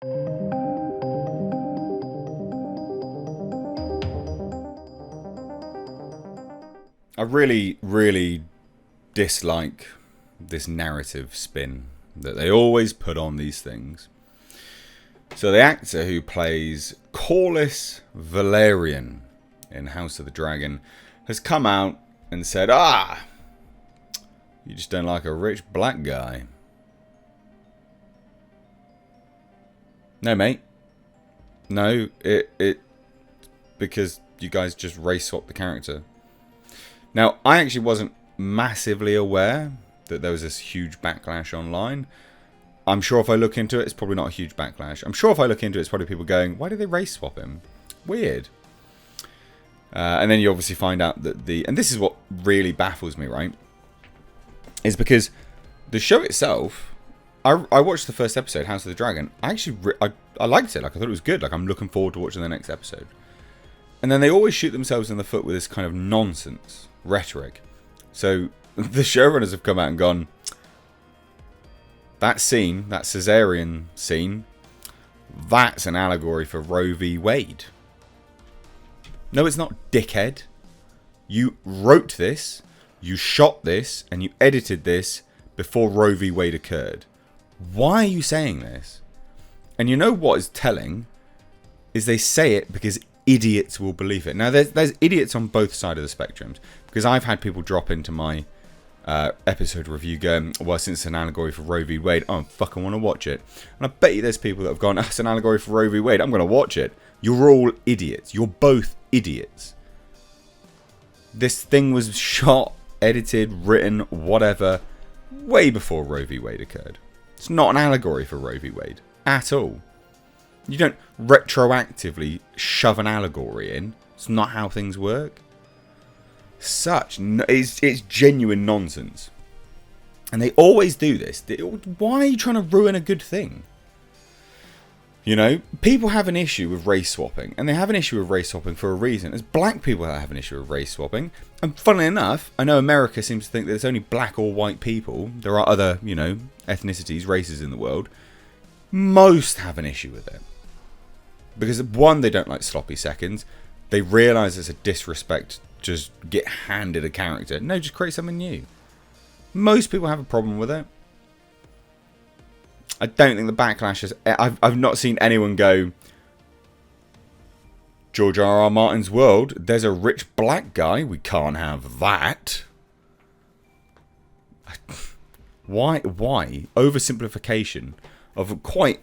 I really, really dislike this narrative spin that they always put on these things. So the actor who plays Corlys Velaryon in House of the Dragon has come out and said, you just don't like a rich black guy. No, mate. No, it because you guys just race swapped the character. Now, I actually wasn't massively aware that there was this huge backlash online. I'm sure if I look into it, it's probably not a huge backlash. I'm sure if I look into it, it's probably people going, why did they race swap him? Weird. And then you obviously find out that and this is what really baffles me, right? Is because the show itself, I watched the first episode, House of the Dragon. I liked it. Like, I thought it was good. Like, I'm looking forward to watching the next episode. And then they always shoot themselves in the foot with this kind of nonsense rhetoric. So the showrunners have come out and gone, that scene, that Caesarean scene, that's an allegory for Roe v. Wade. No, it's not, dickhead. You wrote this, you shot this, and you edited this before Roe v. Wade occurred. Why are you saying this? And you know what is telling? Is they say it because idiots will believe it. Now, there's idiots on both sides of the spectrums. Because I've had people drop into my episode review going, well, since it's an allegory for Roe v. Wade, I don't fucking want to watch it. And I bet you there's people that have gone, it's an allegory for Roe v. Wade, I'm going to watch it. You're all idiots. You're both idiots. This thing was shot, edited, written, whatever, way before Roe v. Wade occurred. It's not an allegory for Roe v. Wade at all. You don't retroactively shove an allegory in. It's not how things work. It's genuine nonsense. And they always do this. Why are you trying to ruin a good thing? You know, people have an issue with race swapping, and they have an issue with race swapping for a reason. It's black people that have an issue with race swapping. And funnily enough, I know America seems to think that it's only black or white people. There are other, ethnicities, races in the world. Most have an issue with it. Because one, they don't like sloppy seconds. They realise it's a disrespect to just get handed a character. No, just create something new. Most people have a problem with it. I don't think the backlash is... I've not seen anyone go, George R.R. Martin's world, there's a rich black guy, we can't have that. Why? Oversimplification of quite,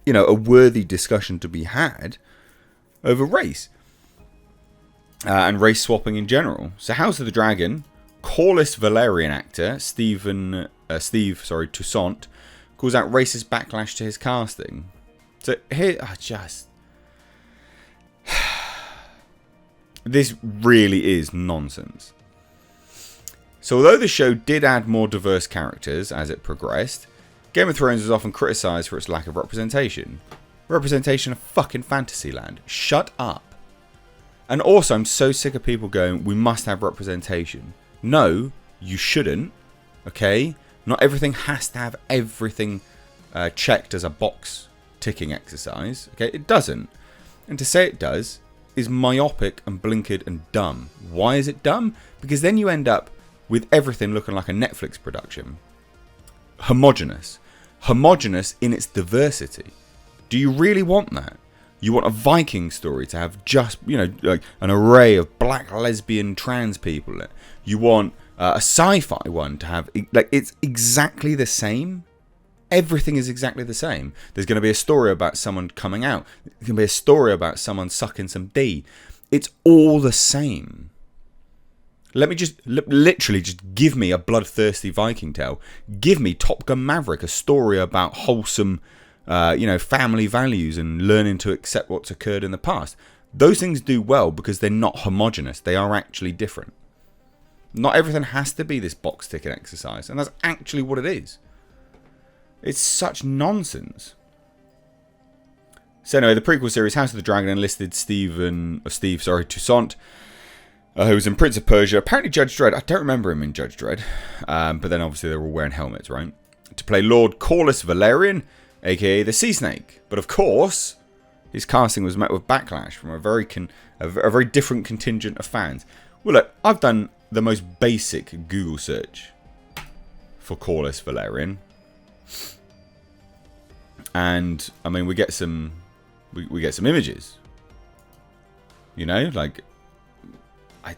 a worthy discussion to be had over race. And race swapping in general. So House of the Dragon, Corlys Velaryon actor, Steve Toussaint, calls out racist backlash to his casting. So here, this really is nonsense. So although the show did add more diverse characters as it progressed, Game of Thrones was often criticised for its lack of representation. Representation of fucking Fantasyland. Shut up. And also, I'm so sick of people going, we must have representation. No, you shouldn't. Okay? Not everything has to have everything checked as a box ticking exercise. Okay? It doesn't. And to say it does is myopic and blinkered and dumb. Why is it dumb? Because then you end up with everything looking like a Netflix production. Homogeneous. Homogeneous in its diversity. Do you really want that? You want a Viking story to have just, like an array of black, lesbian, trans people. You want a sci-fi one to have, it's exactly the same. Everything is exactly the same. There's going to be a story about someone coming out. There's going to be a story about someone sucking some D. It's all the same. Let me just, literally just give me a bloodthirsty Viking tale. Give me Top Gun Maverick, a story about wholesome, family values and learning to accept what's occurred in the past. Those things do well because they're not homogenous. They are actually different. Not everything has to be this box ticket exercise, and that's actually what it is. It's such nonsense. So anyway, the prequel series House of the Dragon enlisted Steve Toussaint, who was in Prince of Persia. Apparently Judge Dredd. I don't remember him in Judge Dredd, but then obviously they were all wearing helmets, right? To play Lord Corlys Velaryon. aka the Sea Snake. But of course, his casting was met with backlash from a very different contingent of fans. Well, look, I've done the most basic Google search for Corlys Velaryon, and I mean, we get some images. You know, like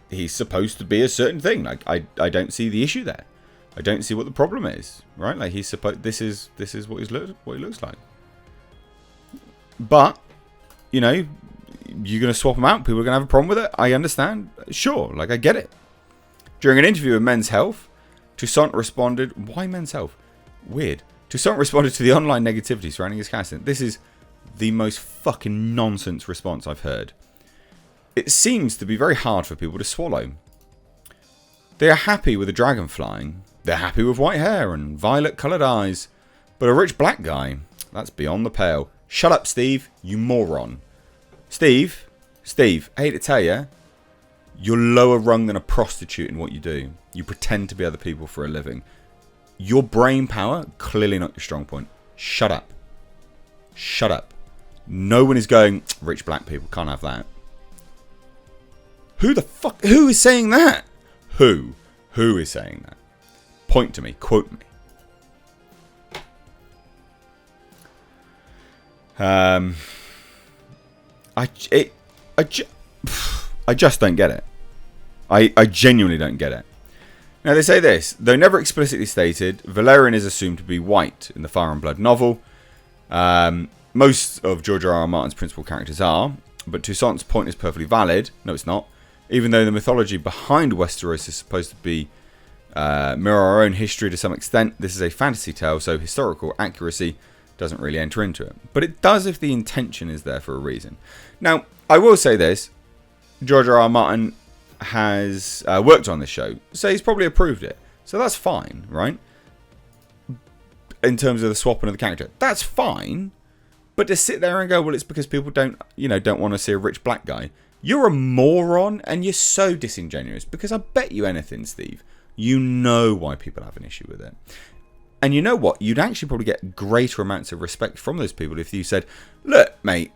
he's supposed to be a certain thing. Like I don't see the issue there. I don't see what the problem is, right? Like he's supposed. This is what he looks like. But you know, you're gonna swap him out. People are gonna have a problem with it. I understand. Sure, like I get it. During an interview with Men's Health, Toussaint responded, "Why Men's Health? Weird." Toussaint responded to the online negativity surrounding his casting. This is the most fucking nonsense response I've heard. It seems to be very hard for people to swallow. They are happy with a dragon flying. They're happy with white hair and violet-coloured eyes. But a rich black guy, that's beyond the pale. Shut up, Steve, you moron. Steve, I hate to tell you, you're lower rung than a prostitute in what you do. You pretend to be other people for a living. Your brain power, clearly not your strong point. Shut up. Shut up. No one is going, rich black people, can't have that. Who the fuck? Who is saying that? Who? Who is saying that? Point to me. Quote me. I just don't get it. I genuinely don't get it. Now they say this, though never explicitly stated, Velaryon is assumed to be white in the Fire and Blood novel. Most of George R.R. Martin's principal characters are, but Toussaint's point is perfectly valid. No, it's not. Even though the mythology behind Westeros is supposed to be mirror our own history to some extent, this is a fantasy tale, so historical accuracy doesn't really enter into it. But it does if the intention is there for a reason. Now, I will say this. George R.R. Martin has worked on this show, so he's probably approved it. So that's fine, right? In terms of the swapping of the character. That's fine. But to sit there and go, well, it's because people don't want to see a rich black guy. You're a moron and you're so disingenuous. Because I bet you anything, Steve, you know why people have an issue with it. And you know what? You'd actually probably get greater amounts of respect from those people if you said, look, mate,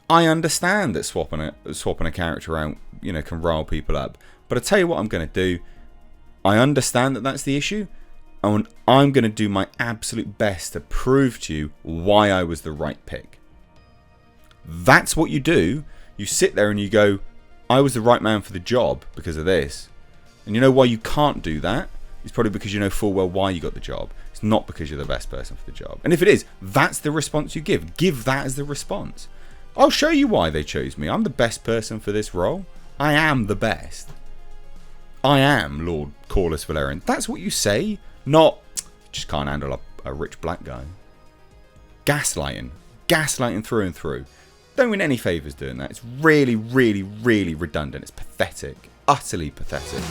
I understand that swapping a character out, can rile people up. But I tell you what I'm going to do. I understand that that's the issue. And I'm going to do my absolute best to prove to you why I was the right pick. That's what you do. You sit there and you go, I was the right man for the job because of this. And you know why you can't do that? It's probably because you know full well why you got the job. It's not because you're the best person for the job. And if it is, that's the response you give. Give that as the response. I'll show you why they chose me. I'm the best person for this role. I am the best. I am Lord Corlys Velaryon. That's what you say. Not, just can't handle a rich black guy. Gaslighting. Gaslighting through and through. Don't win any favours doing that. It's really, really, really redundant. It's pathetic. Utterly pathetic.